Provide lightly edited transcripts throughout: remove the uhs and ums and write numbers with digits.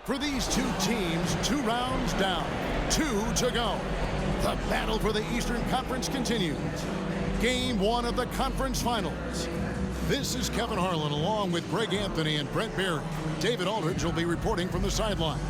For these two teams, 2 rounds down, 2 to go. The battle for the Eastern Conference continues. Game 1 of the conference finals. This is Kevin Harlan along with Greg Anthony and Brent Barry. David Aldridge will be reporting from the sidelines.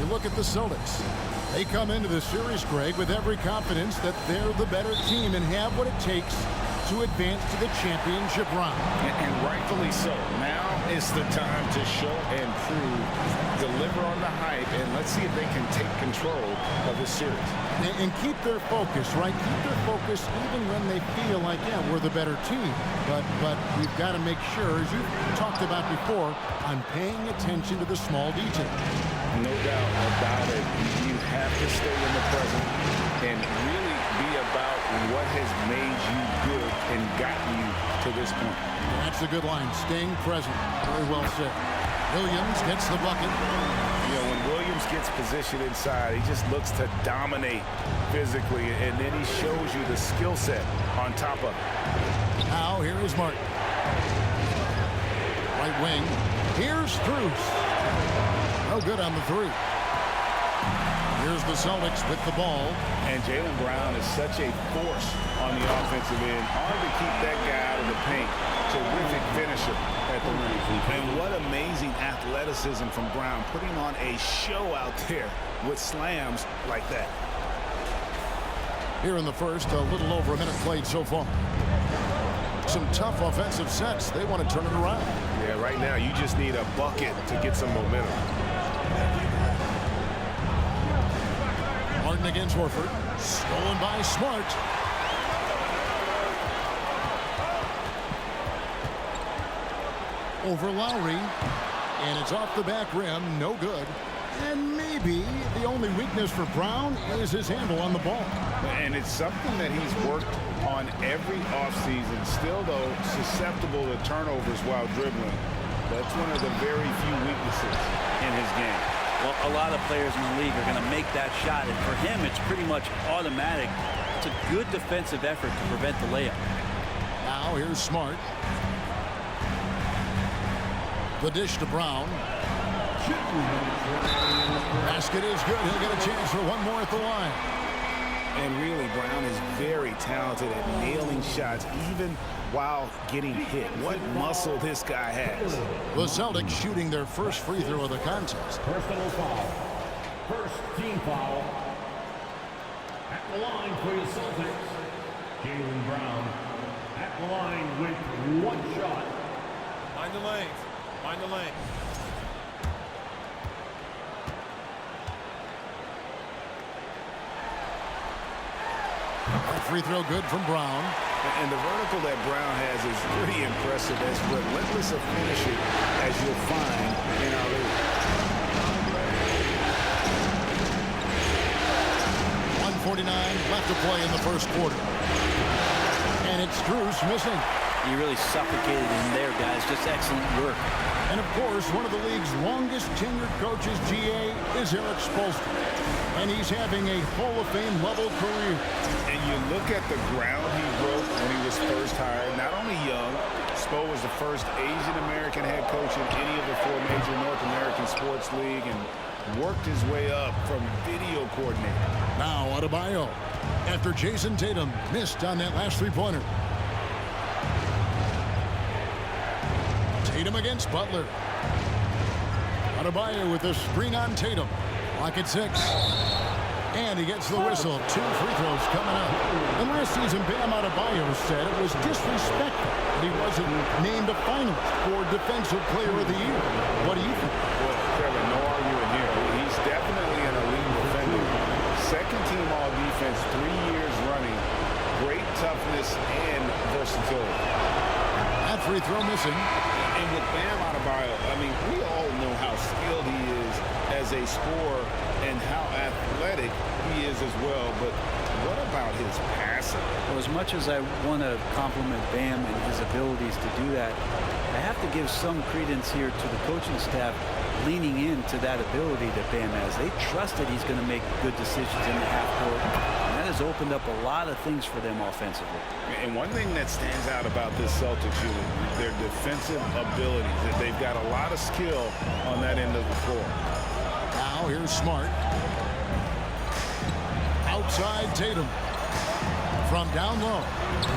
Look at the Celtics. They come into the series, Greg, with every confidence that they're the better team and have what it takes to advance to the championship round. And rightfully so. Now is the time to show and prove, deliver on the hype, and let's see if they can take control of the series. And keep their focus, right? Keep their focus even when they feel like, yeah, we're the better team. But we've got to make sure, as you talked about before, on paying attention to the small details. No doubt about it. You have to stay in the present and really be about what has made you good and gotten you to this point. That's a good line. Staying present. Very well said. Williams gets the bucket. You know, when Williams gets positioned inside, he just looks to dominate physically, and then he shows you the skill set on top of it. Now, here is Martin. Right wing. Here's Strus. No good on the 3. Here's the Celtics with the ball. And Jaylen Brown is such a force on the offensive end. Hard to keep that guy out of the paint. Terrific finisher at the rim. And what amazing athleticism from Brown, putting on a show out there with slams like that. Here in the first, a little over a minute played so far. Some tough offensive sets. They want to turn it around. Yeah, right now you just need a bucket to get some momentum. Martin against Horford. Stolen by Smart. Over Lowry. And it's off the back rim. No good. And maybe the only weakness for Brown is his handle on the ball. And it's something that he's worked on every offseason. Still, though, susceptible to turnovers while dribbling. That's one of the very few weaknesses in his game. Well, a lot of players in the league are going to make that shot, and for him, it's pretty much automatic. It's a good defensive effort to prevent the layup. Now here's Smart. The dish to Brown. Basket is good. He'll get a chance for one more at the line. And really, Brown is very talented at nailing shots, even while getting hit. What muscle this guy has. The Celtics shooting their first free throw of the contest. Personal foul. First team foul. At the line for the Celtics, Jaylen Brown. At the line with 1 shot. Find the lane. Find the lane. That free throw good from Brown. And the vertical that Brown has is pretty impressive. As relentless a finisher as you'll find in our league. 1:49 left to play in the first quarter. And it's Strus missing. You really suffocated him there, guys. Just excellent work. And, of course, one of the league's longest tenured coaches, GA, is Eric Spoelstra. And he's having a Hall of Fame level career. And you look at the ground he broke when he was first hired. Not only young, Spo was the first Asian-American head coach in any of the 4 major North American sports league and worked his way up from video coordinator. Now Adebayo after Jason Tatum missed on that last 3-pointer. Tatum against Butler. Adebayo with the screen on Tatum. Clock at 6. And he gets the whistle. 2 free throws coming up. And last season, Bam Adebayo said it was disrespectful that he wasn't named a finalist for Defensive Player of the Year. What do you think? Well, Kevin, no argument here. He's definitely an elite defender. Second team all-defense 3 years running. Great toughness and versatility. That free throw missing. And with Bam Adebayo, I mean, we all know how skilled he is score and how athletic he is as well. But what about his passing? Well, as much as I want to compliment Bam and his abilities to do that, I have to give some credence here to the coaching staff leaning into that ability that Bam has. They trust that he's going to make good decisions in the half court, and that has opened up a lot of things for them offensively. And one thing that stands out about this Celtics unit, their defensive abilities. That they've got a lot of skill on that end of the floor. Now here's Smart. Outside Tatum. From down low.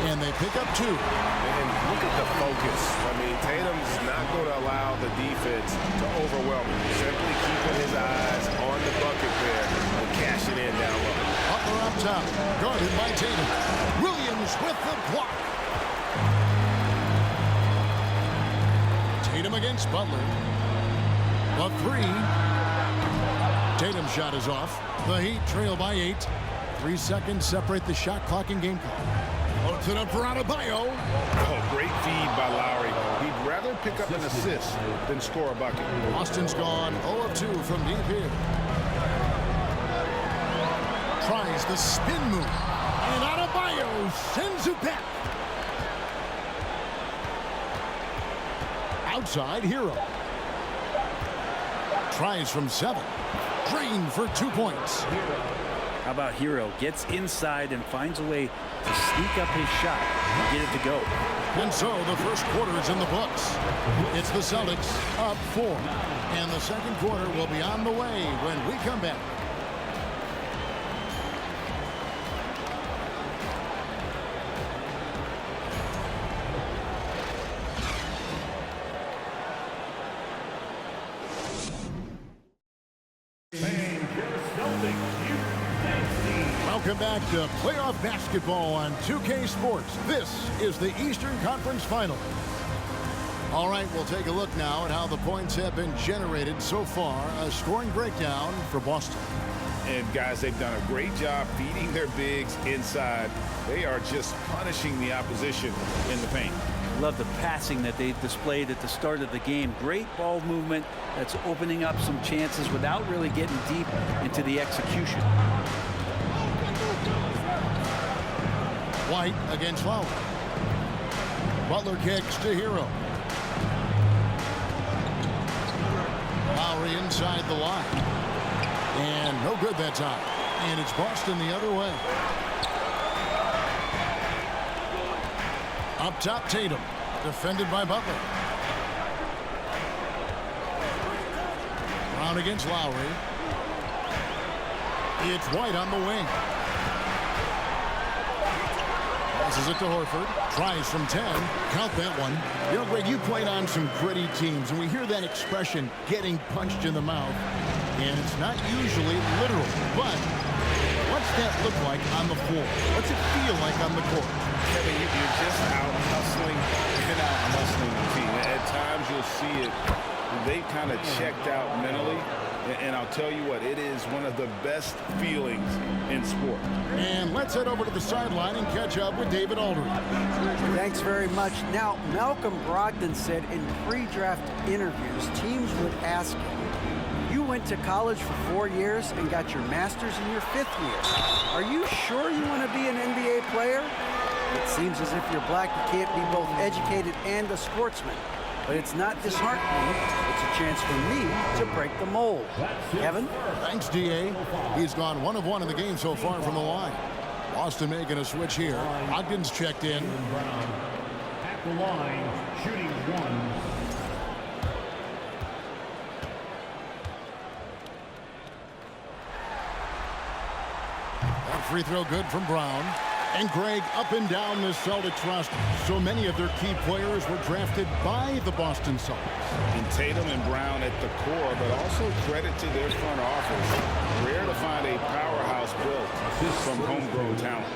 And they pick up 2. And look at the focus. I mean, Tatum's not going to allow the defense to overwhelm him. Simply keeping his eyes on the bucket there and cashing in down low. Butler up top. Guarded by Tatum. Williams with the block. Tatum against Butler. The 3. Tatum's shot is off. The Heat trail by 8. 3 seconds separate the shot clock and game clock. Loads it up for Adebayo. Oh, great feed by Lowry. He'd rather pick up an assist than score a bucket. Austin's gone 0 of 2 from deep here. Tries the spin move. And Adebayo sends it back. Outside Hero. Tries from 7. Drained for 2 points. How about Hero? Gets inside and finds a way to sneak up his shot and get it to go. And so the first quarter is in the books. It's the Celtics up 4. And the second quarter will be on the way when we come back. Welcome back to playoff basketball on 2K Sports. This is the Eastern Conference Final. All right, we'll take a look now at how the points have been generated so far. A scoring breakdown for Boston. And guys, they've done a great job feeding their bigs inside. They are just punishing the opposition in the paint. Love the passing that they displayed at the start of the game. Great ball movement that's opening up some chances without really getting deep into the execution. White against Lowry. Butler kicks to Hero. Lowry inside the line. And no good that time. And it's Boston the other way. Up top, Tatum. Defended by Butler. Brown against Lowry. It's White on the wing. Passes it to Horford. Tries from 10. Count that one. You know, Greg, you played on some gritty teams, and we hear that expression, getting punched in the mouth. And it's not usually literal, but what's that look like on the floor? What's it feel like on the court? Kevin, you're just out hustling and out hustling the team. At times you'll see it. They've kind of checked out mentally. And I'll tell you what, it is one of the best feelings in sport. And let's head over to the sideline and catch up with David Aldridge. Thanks very much. Now, Malcolm Brogdon said in pre-draft interviews, teams would ask him, you went to college for 4 years and got your master's in your 5th year. Are you sure you want to be an NBA player? It seems as if you're black, you can't be both educated and a sportsman. But it's not disheartening. It's a chance for me to break the mold. Kevin? Thanks, D.A. He's gone 1 of 1 in the game so far from the line. Boston making a switch here. Ogden's checked in. Brown at the line, shooting 1. That free throw good from Brown. And Greg, up and down the Celtics roster, so many of their key players were drafted by the Boston Celtics. And Tatum and Brown at the core, but also credit to their front office. Rare to find a powerhouse built from homegrown talent.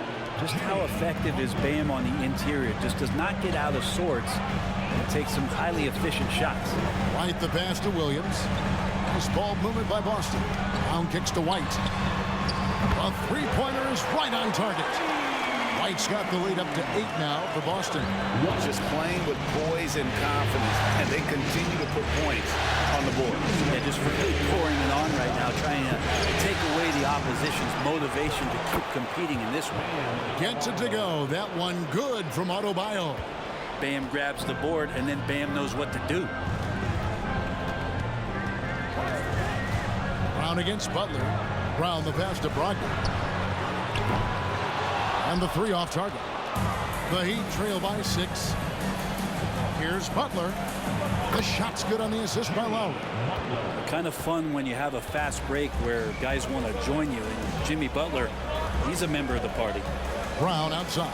Just how effective is Bam on the interior? Just does not get out of sorts and takes some highly efficient shots. White the pass to Williams. Nice ball movement by Boston. Brown kicks to White. A three-pointer is right on target. White's got the lead up to 8 now for Boston. Just playing with poise and confidence, and they continue to put points on the board. Yeah, just really pouring it on right now, trying to take away the opposition's motivation to keep competing in this one. Gets it to go. That one good from Adebayo. Bam grabs the board, and then Bam knows what to do. Brown against Butler. Brown the pass to Brogdon. And the 3 off target. The Heat trail by 6. Here's Butler. The shot's good on the assist by Lowry. Kind of fun when you have a fast break where guys want to join you. And Jimmy Butler, he's a member of the party. Brown outside.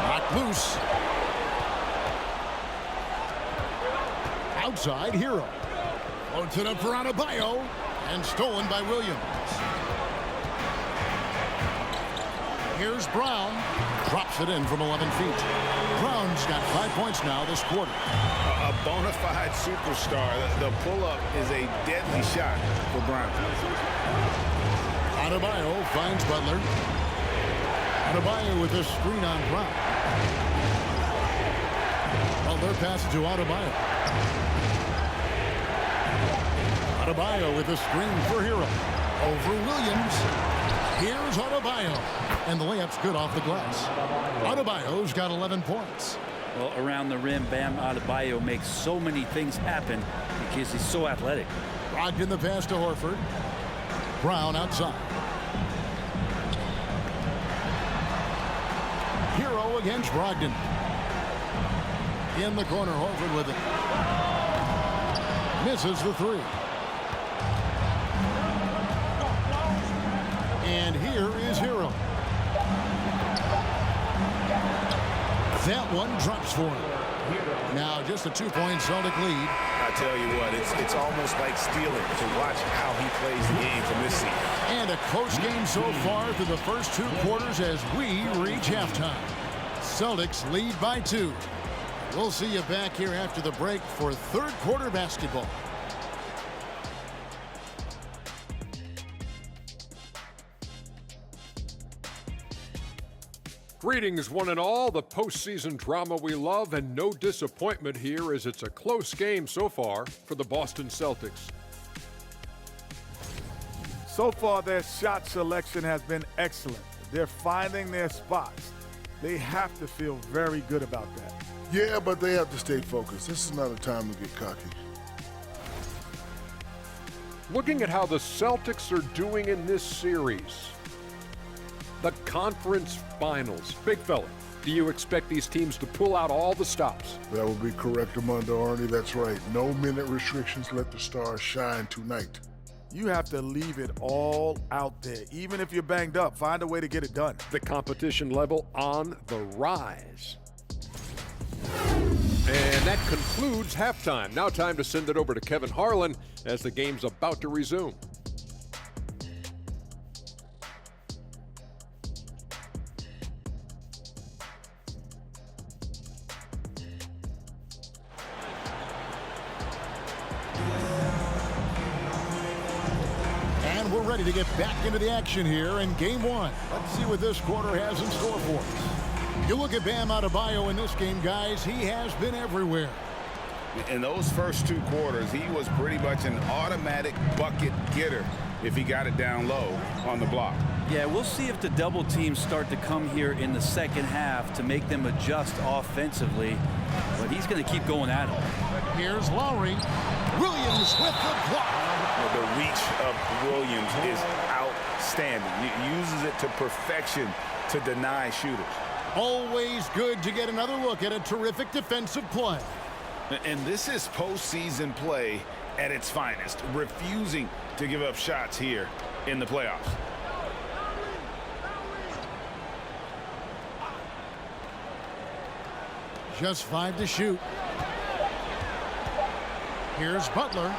Knocked loose. Outside, Hero. Floats it up for Adebayo. And stolen by Williams. Here's Brown. Drops it in from 11 feet. Brown's got 5 points now this quarter. A bona fide superstar. The pull-up is a deadly shot for Brown. Adebayo finds Butler. Adebayo with a screen on Brown. Butler passes to Adebayo. Adebayo with a screen for Hero. Over Williams. Here's Adebayo. And the layup's good off the glass. Adebayo's got 11 points. Well, around the rim, Bam Adebayo makes so many things happen because he's so athletic. Brogdon the pass to Horford. Brown outside. Hero against Brogdon. In the corner, Horford with it. Misses the 3. And here is Hero. That one drops for him. Now just a 2-point Celtic lead. I tell you what, it's almost like stealing to watch how he plays the game from this seat. And a close game so far through the first 2 quarters as we reach halftime. Celtics lead by 2. We'll see you back here after the break for 3rd quarter basketball. Greetings, one and all. The postseason drama we love, and no disappointment here as it's a close game so far for the Boston Celtics. So far, their shot selection has been excellent. They're finding their spots. They have to feel very good about that. Yeah, but they have to stay focused. This is not a time to get cocky. Looking at how the Celtics are doing in this series, the conference finals. Big fella, do you expect these teams to pull out all the stops? That would be correct, Armando Arnie. That's right. No minute restrictions. Let the stars shine tonight. You have to leave it all out there. Even if you're banged up, find a way to get it done. The competition level on the rise. And that concludes halftime. Now time to send it over to Kevin Harlan as the game's about to resume. And we're ready to get back into the action here in game 1. Let's see what this quarter has in store for us. You look at Bam Adebayo in this game, guys, he has been everywhere. In those first 2 quarters, he was pretty much an automatic bucket getter if he got it down low on the block. Yeah, we'll see if the double teams start to come here in the second half to make them adjust offensively. But he's going to keep going at it. Here's Lowry. Williams with the block. The reach of Williams is outstanding. He uses it to perfection to deny shooters. Always good to get another look at a terrific defensive play. And this is postseason play at its finest, refusing to give up shots here in the playoffs. Just 5 to shoot. Here's Butler.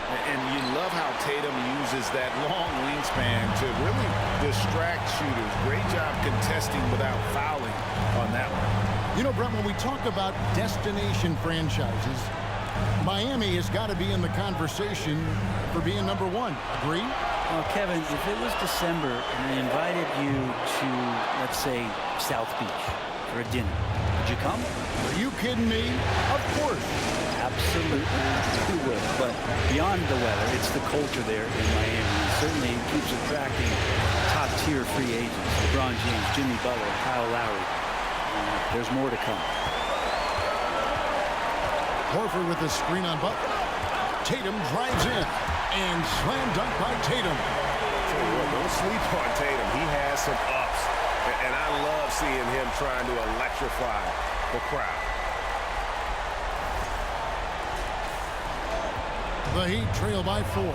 And you love how Tatum uses that long wingspan to really distract shooters. Great job contesting without fouling on that one. You know, Brett, when we talk about destination franchises, Miami has got to be in the conversation for being number one. Agree? Well, Kevin, if it was December and I invited you to, let's say, South Beach for a dinner, would you come? Are you kidding me? Of course. Absolutely, you would. But beyond the weather, it's the culture there in Miami. It certainly keeps attracting top-tier free agents. LeBron James, Jimmy Butler, Kyle Lowry. There's more to come. Horford with the screen on Butler. Tatum drives in and slam dunk by Tatum. Tell you what, don't sleep on Tatum. He has some ups, and I love seeing him trying to electrify the crowd. The Heat trail by 4.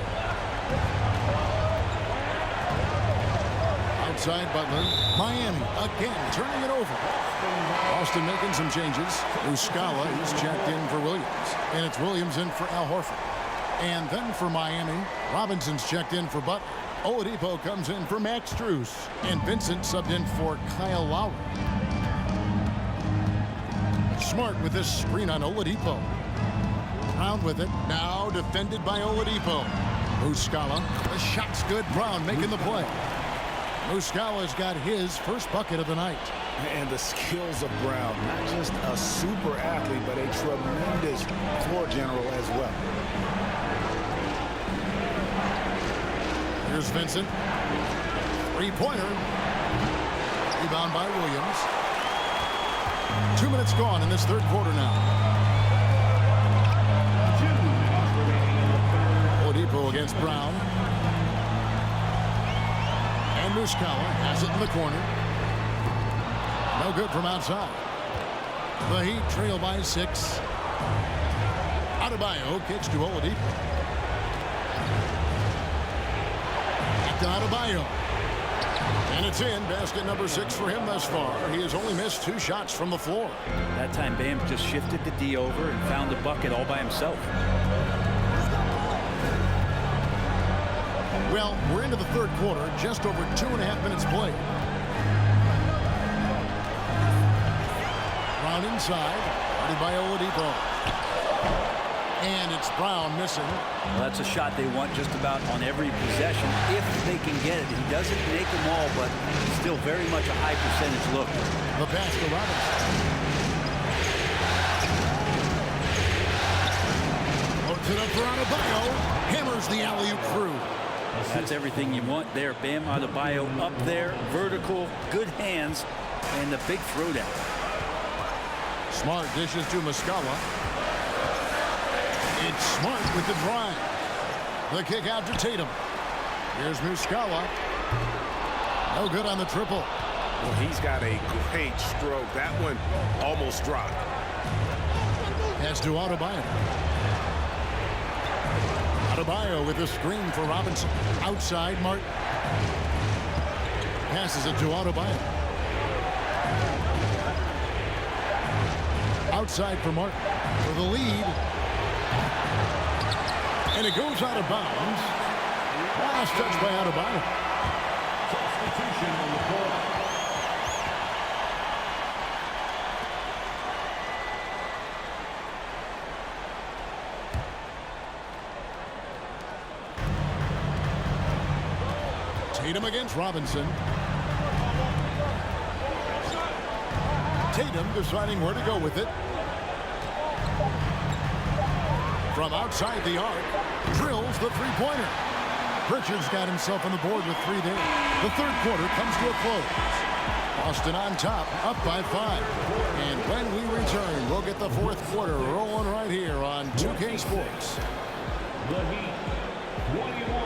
Outside Butler. Miami again turning it over. Austin making some changes. Muscala is checked in for Williams. And it's Williams in for Al Horford. And then for Miami, Robinson's checked in for Butler. Oladipo comes in for Max Strus. And Vincent subbed in for Kyle Lowry. Smart with this screen on Oladipo. Brown with it. Now defended by Oladipo. Muscala. The shot's good. Brown making the play. Muscala's got his first bucket of the night. And the skills of Brown, not just a super athlete, but a tremendous floor general as well. Here's Vincent. Three-pointer. Rebound by Williams. 2 minutes gone in this third quarter now. Oladipo against Brown. And Muscala has it in the corner. No good from outside. The Heat trail by 6. Adebayo kicks to Oladipo. Back to Adebayo. And it's in. Basket number 6 for him thus far. He has only missed 2 shots from the floor. That time, Bam just shifted the D over and found the bucket all by himself. Well, we're into the third quarter. Just over 2.5 minutes played. Brown inside. Guarded by Oladipo. And it's Brown missing. Well, that's a shot they want just about on every possession if they can get it. He doesn't make them all, but still very much a high percentage look. The pass to Robinson. Loads it up for Adebayo. Hammers the alley-oop through. That's everything you want there. Bam Adebayo up there, vertical, good hands, and the big throwdown. Smart dishes to Muscala. It's Smart with the drive. The kick out to Tatum. Here's Muscala. No good on the triple. Well, he's got a great stroke. That one almost dropped. Pass to Adebayo. Adebayo with a screen for Robinson. Outside, Martin. Passes it to Adebayo. Outside for Martin. For the lead. And it goes out of bounds. Last touch by Adebayo. Substitution on the court. Tatum against Robinson. Tatum deciding where to go with it. From outside the arc, drills the three-pointer. Pritchard's got himself on the board with 3 there. The third quarter comes to a close. Boston on top, up by 5. And when we return, we'll get the fourth quarter rolling right here on 2K Sports. The Heat, 21.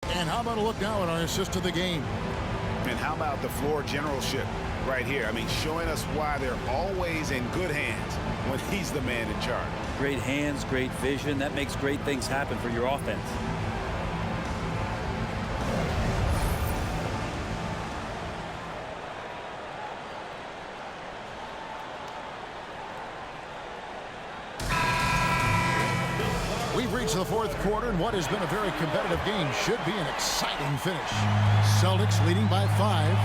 And how about a look now at our assist of the game? And how about the floor generalship right here? I mean, showing us why they're always in good hands when he's the man in charge. Great hands, great vision. That makes great things happen for your offense. We've reached the fourth quarter, and what has been a very competitive game should be an exciting finish. Celtics leading by 5.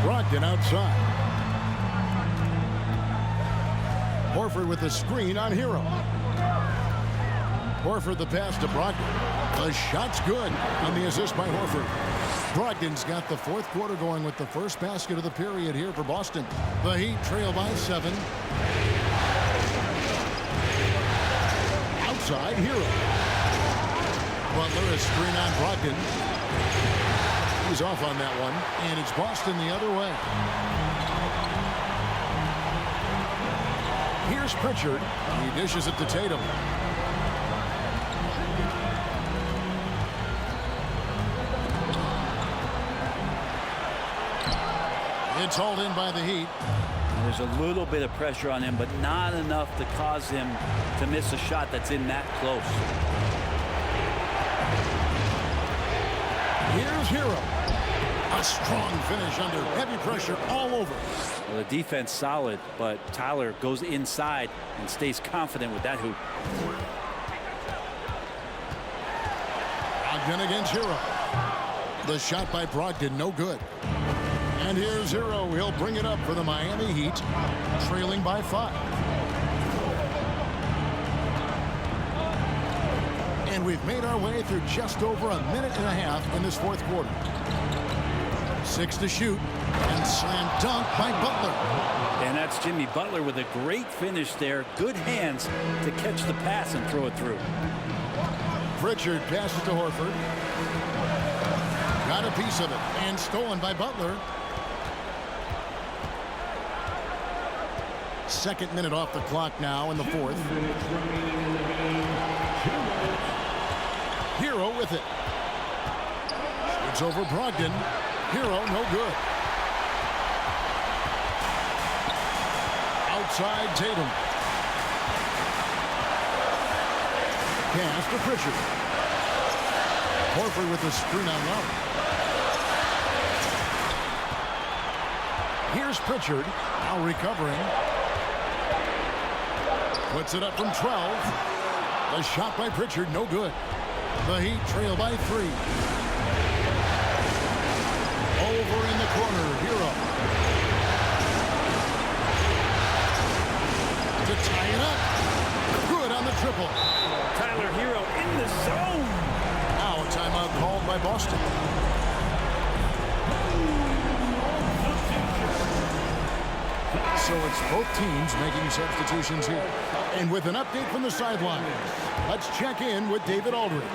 Brogdon outside. Horford with the screen on Hero. Horford the pass to Brogdon. The shot's good on the assist by Horford. Brogdon's got the fourth quarter going with the first basket of the period here for Boston. The Heat trail by 7. Outside, Hero. Butler, a screen on Brogdon. He's off on that one, and it's Boston the other way. Here's Pritchard. He dishes it to Tatum. It's hauled in by the Heat. There's a little bit of pressure on him, but not enough to cause him to miss a shot that's in that close. Here's Hero. A strong finish under heavy pressure all over. Well, the defense solid, but Tyler goes inside and stays confident with that hoop. Brogdon against Hero. The shot by Brogdon, no good. And here's Hero. He'll bring it up for the Miami Heat, trailing by 5. And we've made our way through just over a minute and a half in this fourth quarter. 6 to shoot, and slam dunk by Butler. And that's Jimmy Butler with a great finish there. Good hands to catch the pass and throw it through. Pritchard passes to Horford. Got a piece of it, and stolen by Butler. Second minute off the clock now in the fourth. Hero with it. It's over Brogdon. Hero, no good. Outside Tatum. Pass to Pritchard. Horford with the screen on Love. Here's Pritchard, now recovering. Puts it up from 12. The shot by Pritchard, no good. The Heat trail by 3. Over in the corner, Hero. To tie it up. Good on the triple. Tyler Hero in the zone. Now a timeout called by Boston. So it's both teams making substitutions here. And with an update from the sideline, let's check in with David Aldridge.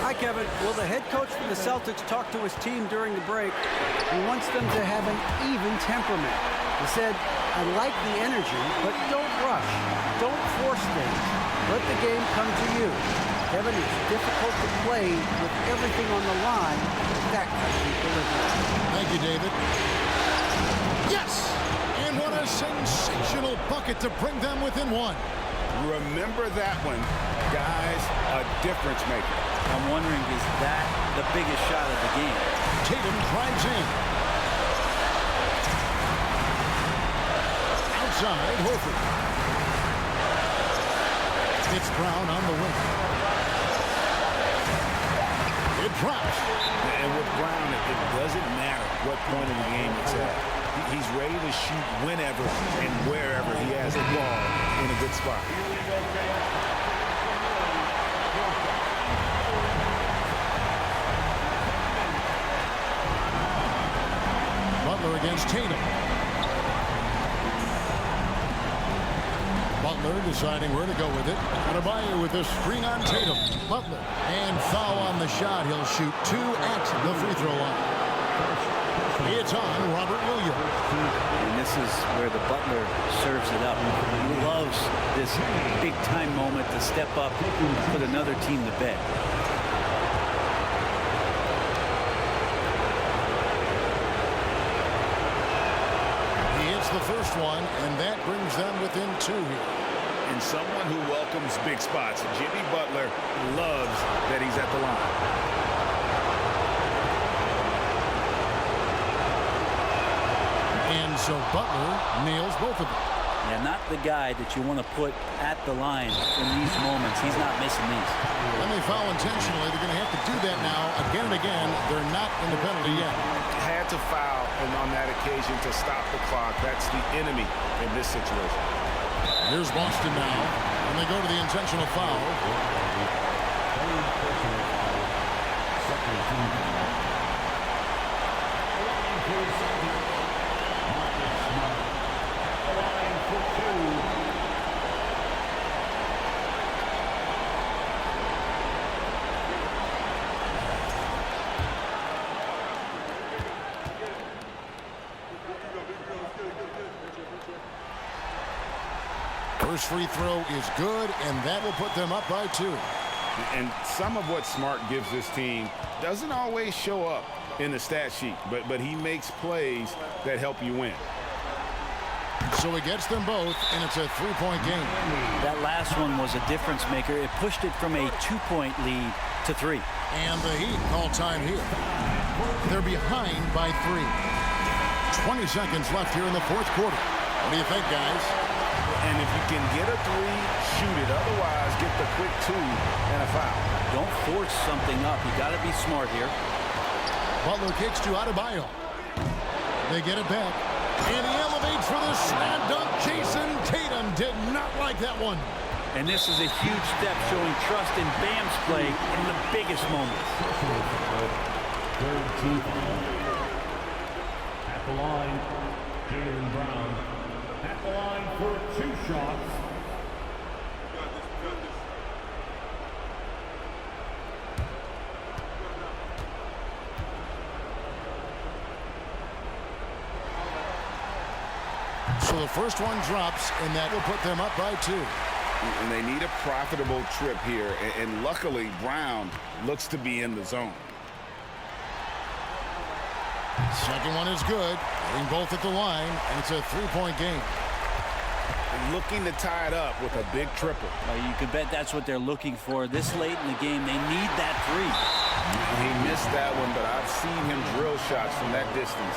Hi, Kevin. Well, the head coach for the Celtics talked to his team during the break. He wants them to have an even temperament. He said, I like the energy, but don't rush. Don't force things. Let the game come to you. Kevin, it's difficult to play with everything on the line. That kind of equilibrium. Thank you, David. Yes! And what a sensational bucket to bring them within 1. Remember that one, guys, a difference maker. I'm wondering, is that the biggest shot of the game? Tatum drives in. Outside, Horford. It's Brown on the wing. It drops. And with Brown, it doesn't matter what point of the game it's at. He's ready to shoot whenever and wherever he has the ball in a good spot. Butler against Tatum. Butler deciding where to go with it. Adebayo with a screen on Tatum. Butler. And foul on the shot. He'll shoot 2 at the free throw line. It's on Robert Williams. And this is where the Butler serves it up. He loves this big-time moment to step up and put another team to bed. He hits the first one, and that brings them within 2 here. And someone who welcomes big spots, Jimmy Butler, loves that he's at the line. And so Butler nails both of them. Yeah, not the guy that you want to put at the line in these moments. He's not missing these. And they foul intentionally. They're going to have to do that now again and again. They're not in the penalty yet. Had to foul on that occasion to stop the clock. That's the enemy in this situation. Here's Boston now, and they go to the intentional foul. First free throw is good, and that will put them up by 2. And some of what Smart gives this team doesn't always show up in the stat sheet, but he makes plays that help you win. So he gets them both, and it's a 3-point game. That last one was a difference maker. It pushed it from a 2-point lead to 3. And the Heat call time here. They're behind by 3. 20 seconds left here in the fourth quarter. What do you think, guys? And if you can get a 3, shoot it. Otherwise, get the quick 2 and a foul. Don't force something up. You got to be smart here. Butler kicks to Adebayo. They get it back. And he elevates for the slam dunk. Jason Tatum did not like that one. And this is a huge step showing trust in Bam's play in the biggest moments. Third team at the line, Jaylen Brown. At the line for 2 shots. So the first one drops, and that will put them up by 2. And they need a profitable trip here. And luckily, Brown looks to be in the zone. Second one is good. Hitting both at the line, and it's a 3-point game. Looking to tie it up with a big triple. You can bet that's what they're looking for. This late in the game, they need that 3. He missed that one, but I've seen him drill shots from that distance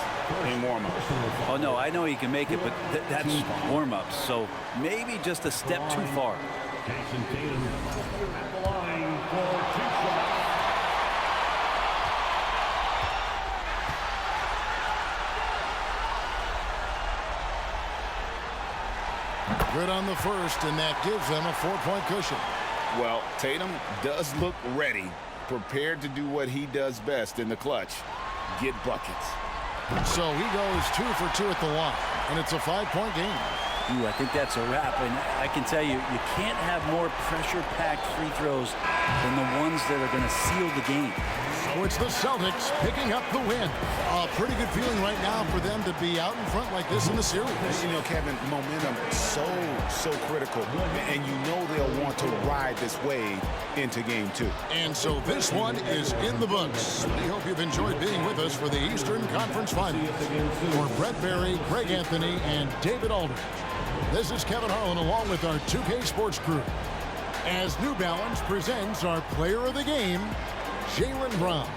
in warm-ups. Oh, no, I know he can make it, but that's warm-ups. So maybe just a step too far. Jason Tatum at the line for 2 shots. Good on the first, and that gives them a 4-point cushion. Well, Tatum does look ready, prepared to do what he does best in the clutch, get buckets. So he goes 2 for 2 at the line, and it's a 5-point game. Ooh, I think that's a wrap, and I can tell you, you can't have more pressure-packed free throws than the ones that are going to seal the game. So it's the Celtics picking up the win. A pretty good feeling right now for them to be out in front like this in the series. You know, Kevin, momentum is so critical, and you know they'll want to ride this wave into game 2. And so this one is in the books. We hope you've enjoyed being with us for the Eastern Conference Finals. For Brett Berry, Greg Anthony, and David Aldridge, this is Kevin Harlan along with our 2K Sports crew, as New Balance presents our player of the game, Jaylen Brown.